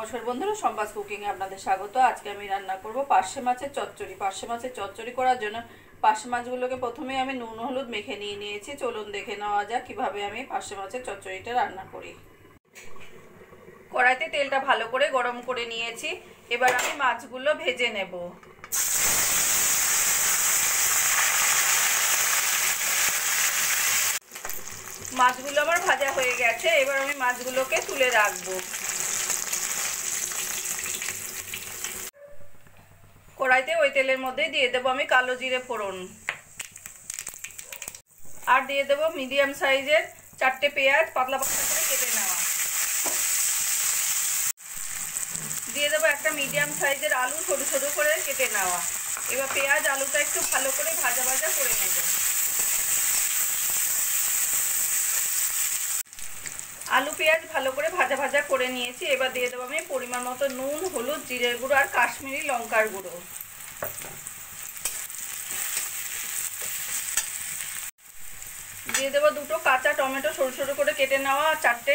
নমস্কার বন্ধুরা, সম্বাস কুকিং এ আপনাদের স্বাগত। আজকে আমি রান্না করব পার্শে মাছের চচ্চড়ি। পার্শে মাছের চচ্চড়ি করার জন্য পার্শে মাছগুলোকে প্রথমে আমি নুন হলুদ মেখে নিয়েছি। চলুন দেখে নেওয়া যাক কিভাবে আমি পার্শে মাছের চচ্চড়িটা রান্না করি। কড়াইতে তেলটা ভালো করে গরম করে নিয়েছি। এবার আমি মাছগুলো ভেজে নেব। মাছগুলো আমার ভাজা হয়ে গেছে। এবার আমি মাছগুলোকে তুলে রাখবো। কড়াইতে ওই তেলের মধ্যে দিয়ে দেবো আমি কালো জিরে ফোড়ন, আর দিয়ে দেবো মিডিয়াম সাইজের 4টে পেঁয়াজ পাতলা পাতলা করে কেটে নেওয়া। দিয়ে দেবো একটা মিডিয়াম সাইজের আলু ছোট ছোট করে কেটে নেওয়া। এবার পেঁয়াজ আলুটা একটু ভালো করে ভাজা ভাজা করে নেব। আলু পেঁয়াজ ভালো করে ভাজা ভাজা করে নিয়েছি। এবার দিয়ে দেবো আমি পরিমাণ মতো নুন, হলুদ, জিরের গুঁড়ো আর কাশ্মীরি লঙ্কার গুঁড়ো। দিয়ে দেবো 2টো কাঁচা টমেটো ছোট ছোট করে কেটে নেওয়া, 4টে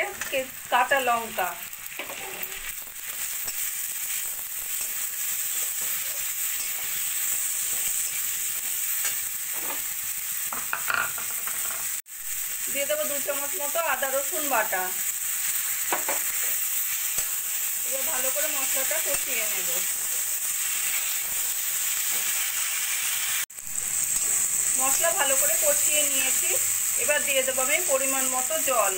কাঁচা লঙ্কা। দিয়ে দেবো 2 চামচ মতো আদা রসুন বাটা। এবার ভালো করে মশলাটা কষিয়ে নেব। মশলা ভালো করে কষিয়ে নিয়েছি। এবার দিয়ে দেবো আমি পরিমাণ মতো জল।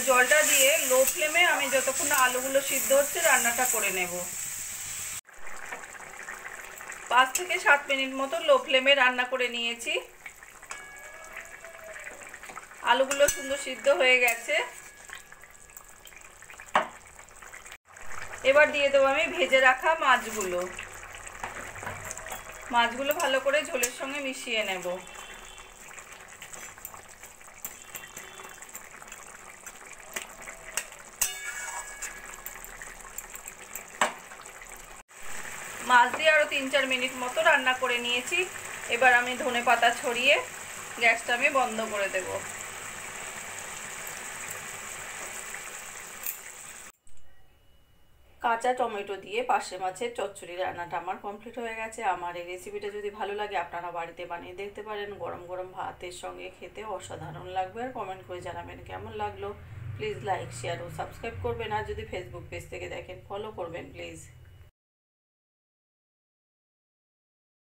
জলটা দিয়ে লো ফ্লেমে আমি যতক্ষণ না আলুগুলো সিদ্ধ হচ্ছে রান্নাটা করে নেব। 5 থেকে 7 মিনিট মতো লো ফ্লেমে রান্না করে নিয়েছি। আলুগুলো সুন্দর সিদ্ধ হয়ে গেছে। এবার দিয়ে দেবো আমি ভেজে রাখা মাছগুলো। মাছগুলো ভালো করে ঝোলের সঙ্গে মিশিয়ে নেব। মাছ দিয়ে আরও 3-4 মিনিট মতো রান্না করে নিয়েছি। এবার আমি ধনেপাতা ছড়িয়ে গ্যাসটা আমি বন্ধ করে দেব। কাঁচা টমেটো দিয়ে পার্শে মাছের চচ্চড়ি রান্নাটা আমার কমপ্লিট হয়ে গেছে। আমার এই রেসিপিটা যদি ভালো লাগে আপনারা বাড়িতে বানিয়ে দেখতে পারেন। গরম গরম ভাতের সঙ্গে খেতে অসাধারণ লাগবে। আর কমেন্ট করে জানাবেন কেমন লাগলো। প্লিজ লাইক, শেয়ার ও সাবস্ক্রাইব করবেন। আর যদি ফেসবুক পেজ থেকে দেখেন ফলো করবেন প্লিজ।